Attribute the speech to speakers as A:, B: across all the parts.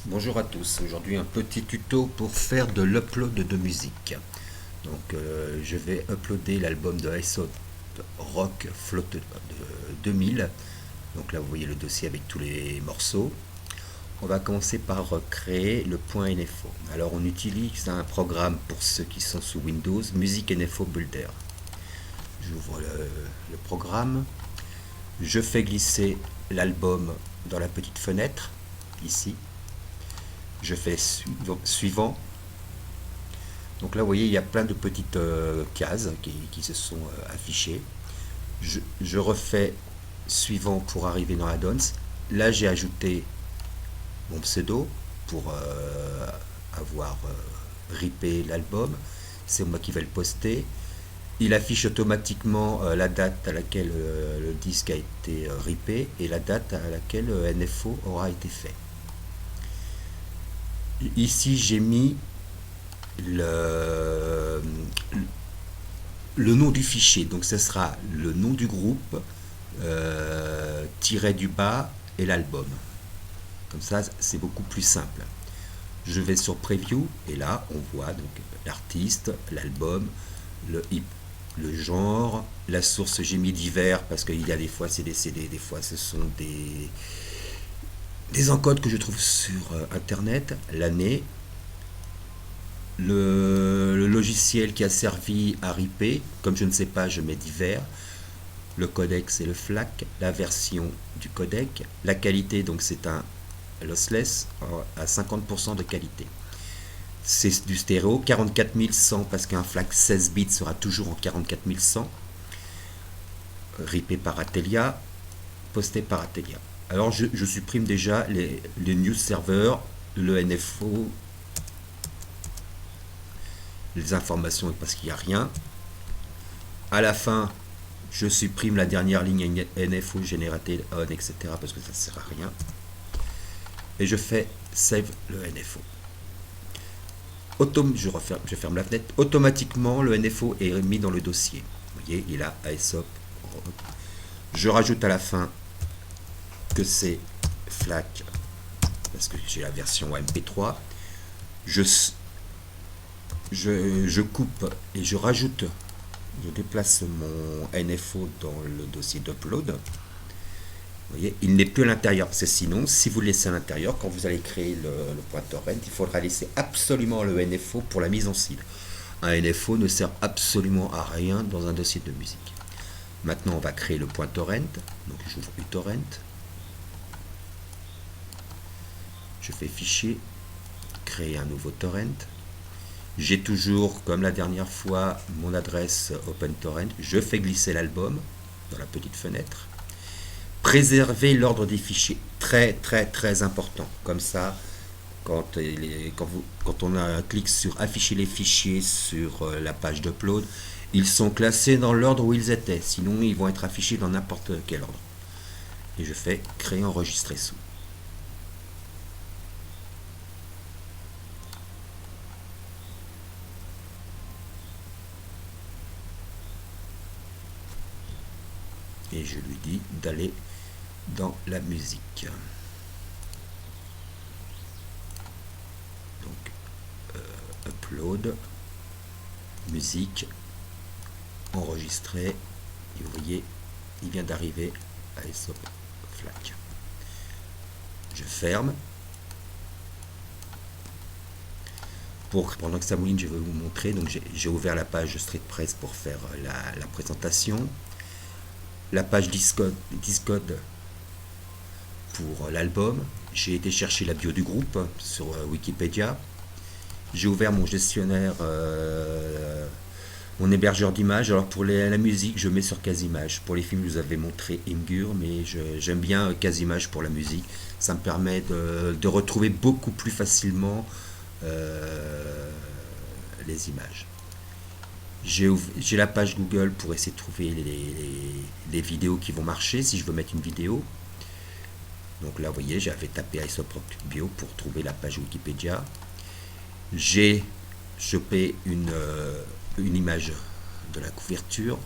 A: Bonjour à tous, aujourd'hui un petit tuto pour faire de l'upload de musique. Je vais uploader l'album de Aesop Rock Float de 2000. Donc là vous voyez le dossier avec tous les morceaux. On va commencer par créer le .nfo. Alors on utilise un programme pour ceux qui sont sous Windows, Music NFO Builder. J'ouvre le programme, je fais glisser l'album dans la petite fenêtre, ici. Je fais suivant. Donc là, vous voyez, il y a plein de petites cases qui se sont affichées. Je refais suivant pour arriver dans Add-ons. Là, j'ai ajouté mon pseudo pour avoir rippé l'album. C'est moi qui vais le poster. Il affiche automatiquement la date à laquelle le disque a été rippé et la date à laquelle NFO aura été fait. Ici, j'ai mis le, le nom du fichier. Donc, ce sera le nom du groupe, tiré du bas et l'album. Comme ça, c'est beaucoup plus simple. Je vais sur Preview et là, on voit donc l'artiste, l'album, le genre, la source. J'ai mis divers parce qu'il y a des fois c'est des CD, des fois ce sont des encodes que je trouve sur internet, l'année, le logiciel qui a servi à ripper, comme je ne sais pas, je mets divers, le codec c'est le FLAC, la version du codec, la qualité donc c'est un lossless à 50% de qualité. C'est du stéréo, 44100 parce qu'un FLAC 16 bits sera toujours en 44100, rippé par Atelia, posté par Atelia. Alors je supprime déjà les news servers, le NFO, les informations parce qu'il n'y a rien. À la fin, je supprime la dernière ligne NFO générated on, etc. parce que ça ne sert à rien. Et je fais save le NFO. Je ferme la fenêtre. Automatiquement, le NFO est mis dans le dossier. Vous voyez, il a Aesop. Je rajoute à la fin que c'est FLAC parce que j'ai la version MP3. Je coupe et je rajoute, je déplace mon NFO dans le dossier d'upload. Vous voyez, il n'est plus à l'intérieur, parce que sinon, si vous le laissez à l'intérieur, quand vous allez créer le point torrent, il faudra laisser absolument le NFO pour la mise en cile. Un NFO ne sert absolument à rien dans un dossier de musique. Maintenant, on va créer le point torrent. Donc, j'ouvre uTorrent. Je fais fichier, créer un nouveau torrent. J'ai toujours, comme la dernière fois, mon adresse OpenTorrent. Je fais glisser l'album dans la petite fenêtre. Préserver l'ordre des fichiers, très très très important. Comme ça, quand on a un clic sur afficher les fichiers sur la page d'upload, ils sont classés dans l'ordre où ils étaient. Sinon, ils vont être affichés dans n'importe quel ordre. Et je fais créer enregistrer sous. Et je lui dis d'aller dans la musique. Donc, upload, musique, enregistrer. Et vous voyez, il vient d'arriver à Aesop FLAC. Je ferme. Pendant que ça mouline, je vais vous montrer. Donc, j'ai ouvert la page StreetPress pour faire la présentation. La page Discode pour l'album. J'ai été chercher la bio du groupe sur Wikipédia. J'ai ouvert mon gestionnaire, mon hébergeur d'images. Alors pour la musique, je mets sur Casimage. Pour les films, je vous avais montré Imgur, mais j'aime bien Casimage pour la musique. Ça me permet de retrouver beaucoup plus facilement les images. J'ai la page Google pour essayer de trouver les vidéos qui vont marcher si je veux mettre une vidéo. Donc là, vous voyez, j'avais tapé Aesop Rock Bio pour trouver la page Wikipédia. J'ai chopé une image de la couverture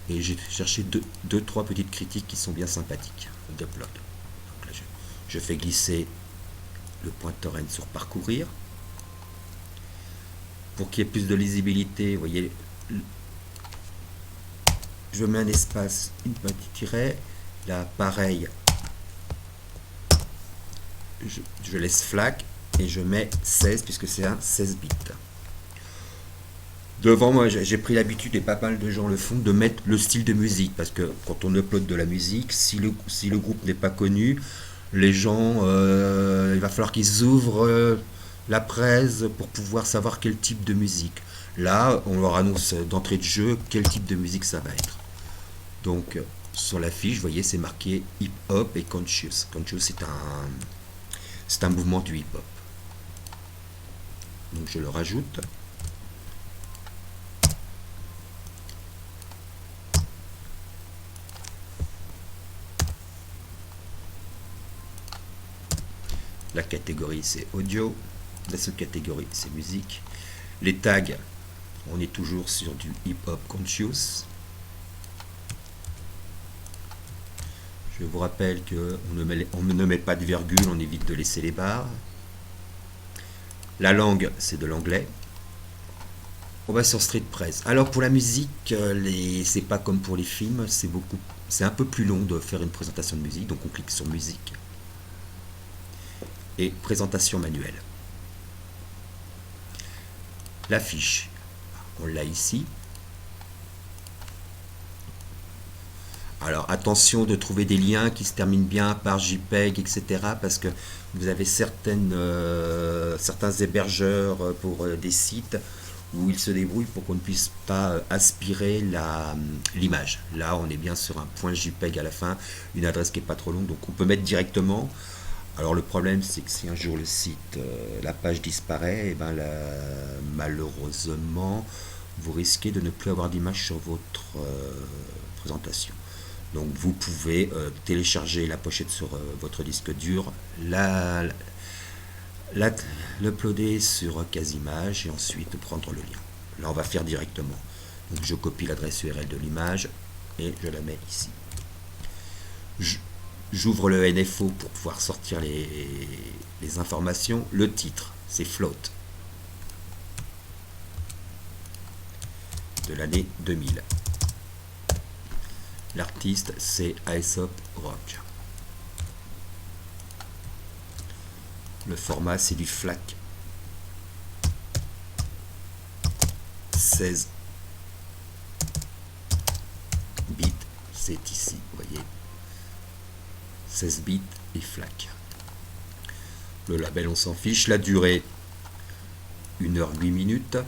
A: et j'ai cherché deux, trois petites critiques qui sont bien sympathiques d'upload. Je fais glisser le pointeur N sur parcourir. Pour qu'il y ait plus de lisibilité, vous voyez, je mets un espace, une petite tiret. Là, pareil, je laisse FLAC et je mets 16 puisque c'est un 16 bits. Devant moi, j'ai pris l'habitude, et pas mal de gens le font, de mettre le style de musique. Parce que quand on upload de la musique, si le groupe n'est pas connu, les gens, il va falloir qu'ils ouvrent la presse pour pouvoir savoir quel type de musique. Là, on leur annonce d'entrée de jeu quel type de musique ça va être. Donc, sur la fiche, vous voyez, c'est marqué hip-hop et conscious. Conscious, c'est un mouvement du hip-hop. Donc, je le rajoute. La catégorie, c'est audio. La sous-catégorie, c'est musique. Les tags, on est toujours sur du hip-hop conscious. Je vous rappelle qu'on ne met pas de virgule, on évite de laisser les barres. La langue, c'est de l'anglais. On va sur Street Press. Alors pour la musique, c'est pas comme pour les films, c'est un peu plus long de faire une présentation de musique, donc on clique sur musique et présentation manuelle. La fiche, on l'a ici. Alors attention de trouver des liens qui se terminent bien par JPEG, etc. Parce que vous avez certains hébergeurs pour des sites où ils se débrouillent pour qu'on ne puisse pas aspirer l'image. Là, on est bien sur un point JPEG à la fin, une adresse qui n'est pas trop longue, donc on peut mettre directement. Alors le problème, c'est que si un jour le site, la page disparaît, et ben malheureusement, vous risquez de ne plus avoir d'image sur votre présentation. Donc vous pouvez télécharger la pochette sur votre disque dur, l'uploader sur Casimage et ensuite prendre le lien. Là on va faire directement. Donc je copie l'adresse URL de l'image et je la mets ici. J'ouvre le NFO pour pouvoir sortir les informations. Le titre, c'est Float de l'année 2000. L'artiste, c'est Aesop Rock. Le format, c'est du FLAC. 16 bits, c'est ici, vous voyez. 16 bits et FLAC. Le label, on s'en fiche. La durée, 1h08 minutes.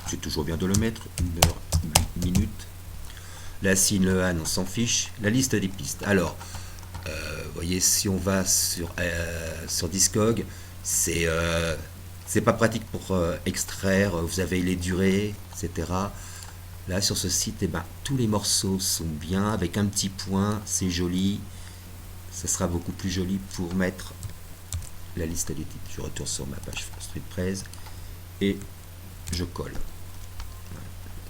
A: C'est toujours bien de le mettre, 1h08 minutes. La signe, le Han, on s'en fiche. La liste des pistes. Alors, vous voyez, si on va sur Discog, c'est pas pratique pour extraire. Vous avez les durées, etc. Là, sur ce site, tous les morceaux sont bien, avec un petit point, c'est joli. Ça sera beaucoup plus joli pour mettre la liste des titres. Je retourne sur ma page Street Press et je colle. Voilà.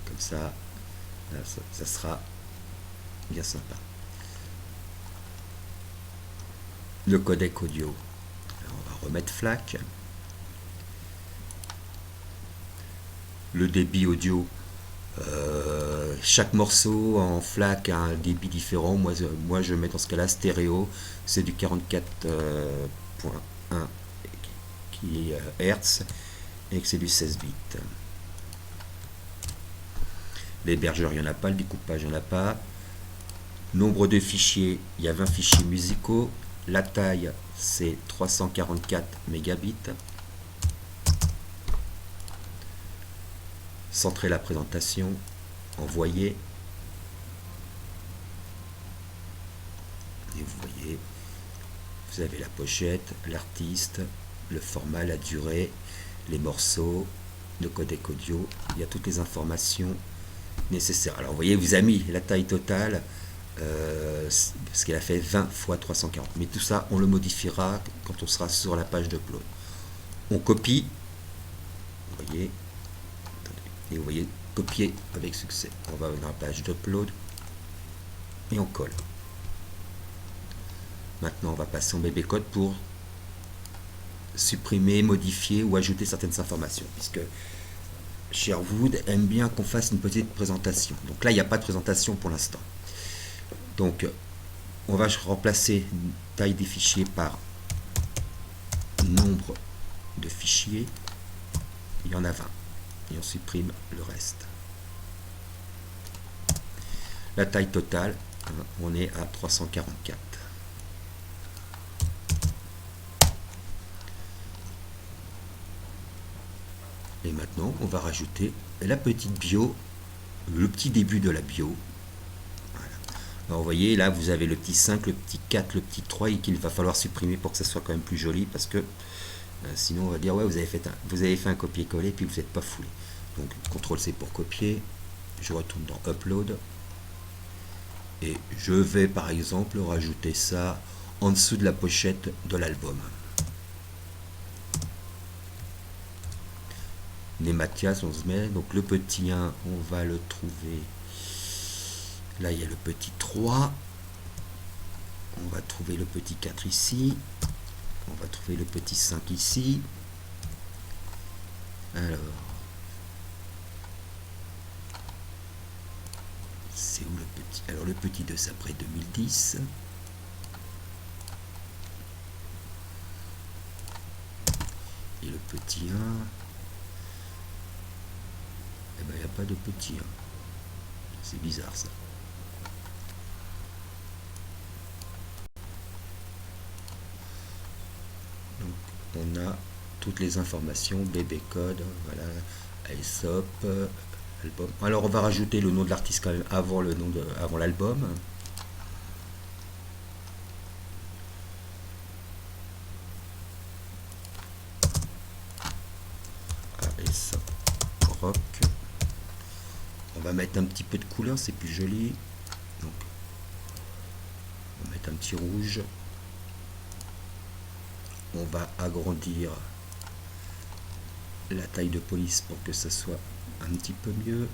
A: Comme ça. Ça sera bien sympa. Le codec audio. Alors on va remettre FLAC. Le débit audio. Chaque morceau en FLAC a un débit différent. Moi je mets dans ce cas-là stéréo. C'est du 44.1 Hz et que c'est du 16 bits. L'hébergeur, il n'y en a pas. Le découpage, il n'y en a pas. Nombre de fichiers, il y a 20 fichiers musicaux. La taille, c'est 344 mégabits. Centrer la présentation. Envoyer. Et vous voyez, vous avez la pochette, l'artiste, le format, la durée, les morceaux, le codec audio. Il y a toutes les informations nécessaire. Alors vous voyez, vous avez mis la taille totale parce qu'elle a fait 20 x 340. Mais tout ça, on le modifiera quand on sera sur la page d'upload. On copie, vous voyez, et vous voyez, copier avec succès. On va dans la page d'upload et on colle. Maintenant, on va passer en bébé code pour supprimer, modifier ou ajouter certaines informations, puisque Sherwood aime bien qu'on fasse une petite présentation. Donc là, il n'y a pas de présentation pour l'instant. Donc, on va remplacer taille des fichiers par nombre de fichiers. Il y en a 20. Et on supprime le reste. La taille totale, on est à 344. Et maintenant, on va rajouter la petite bio, le petit début de la bio. Voilà. Alors, vous voyez, là, vous avez le petit 5, le petit 4, le petit 3 et qu'il va falloir supprimer pour que ça soit quand même plus joli, parce que sinon, on va dire, ouais, vous avez fait un copier-coller puis vous n'êtes pas foulé. Donc, CTRL-C pour copier. Je retourne dans Upload. Et je vais, par exemple, rajouter ça en dessous de la pochette de l'album. Mathias, on se met, donc le petit 1, on va le trouver, là il y a le petit 3, on va trouver le petit 4 ici, on va trouver le petit 5 ici, alors, c'est où le petit, alors le petit 2 c'est après 2010, et le petit 1, eh ben, il n'y a pas de petit 1. C'est bizarre ça. Donc, on a toutes les informations, bébé code, voilà, Aesop, album. Alors on va rajouter le nom de l'artiste quand même avant le nom de, avant l'album. Aesop Rock. On va mettre un petit peu de couleur, c'est plus joli. Donc, on va mettre un petit rouge. On va agrandir la taille de police pour que ça soit un petit peu mieux.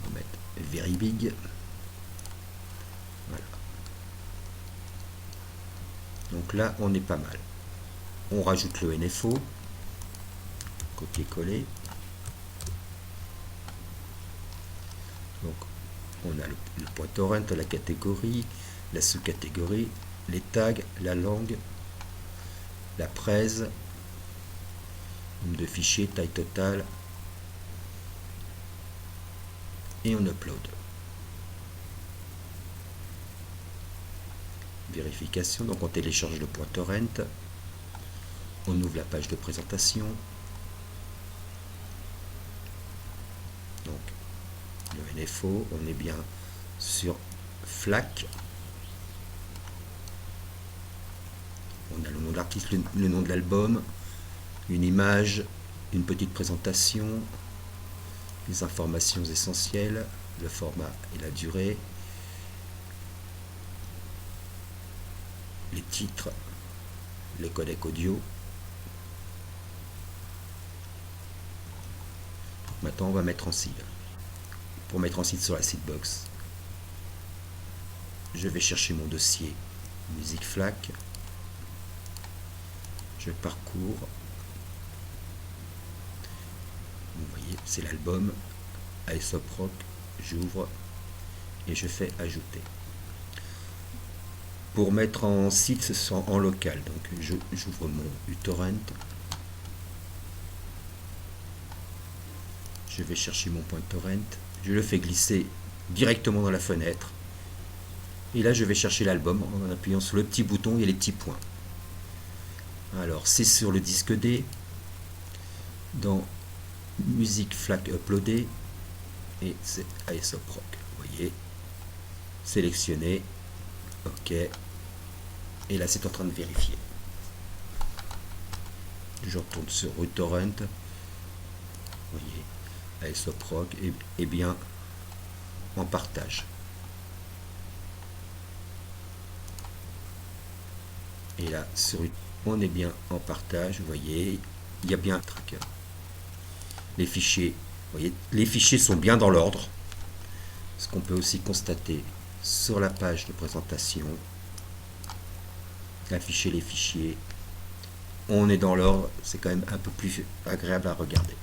A: On va mettre very big. Voilà. Donc là, on est pas mal. On rajoute le NFO. Copier-coller. Donc, on a le point torrent, la catégorie, la sous-catégorie, les tags, la langue, la presse, nombre de fichiers, taille totale, et on upload. Vérification, donc on télécharge le point torrent, on ouvre la page de présentation, donc le NFO, on est bien sur FLAC. On a le nom de l'artiste, le nom de l'album, une image, une petite présentation, les informations essentielles, le format et la durée, les titres, les codecs audio. Maintenant, on va mettre en seed. Pour mettre en seed sur la seedbox, je vais chercher mon dossier musique FLAC. Je parcours. Vous voyez, c'est l'album Aesop Rock. J'ouvre et je fais ajouter. Pour mettre en site, ce sont en local. Donc j'ouvre mon uTorrent. Je vais chercher mon point torrent. Je le fais glisser directement dans la fenêtre. Et là, je vais chercher l'album en appuyant sur le petit bouton et les petits points. Alors, c'est sur le disque D, dans musique FLAC uploadée, et c'est Aesop Rock. Vous voyez, sélectionné, OK, et là c'est en train de vérifier. Je retourne sur uTorrent, vous voyez, Aesop Rock est bien en partage. Et là, sur on est bien en partage, vous voyez, il y a bien un tracker. Les fichiers, vous voyez, les fichiers sont bien dans l'ordre. Ce qu'on peut aussi constater sur la page de présentation. afficher les fichiers. On est dans l'ordre, c'est quand même un peu plus agréable à regarder.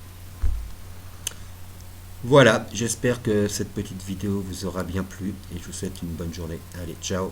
A: Voilà, j'espère que cette petite vidéo vous aura bien plu et je vous souhaite une bonne journée. Allez, ciao!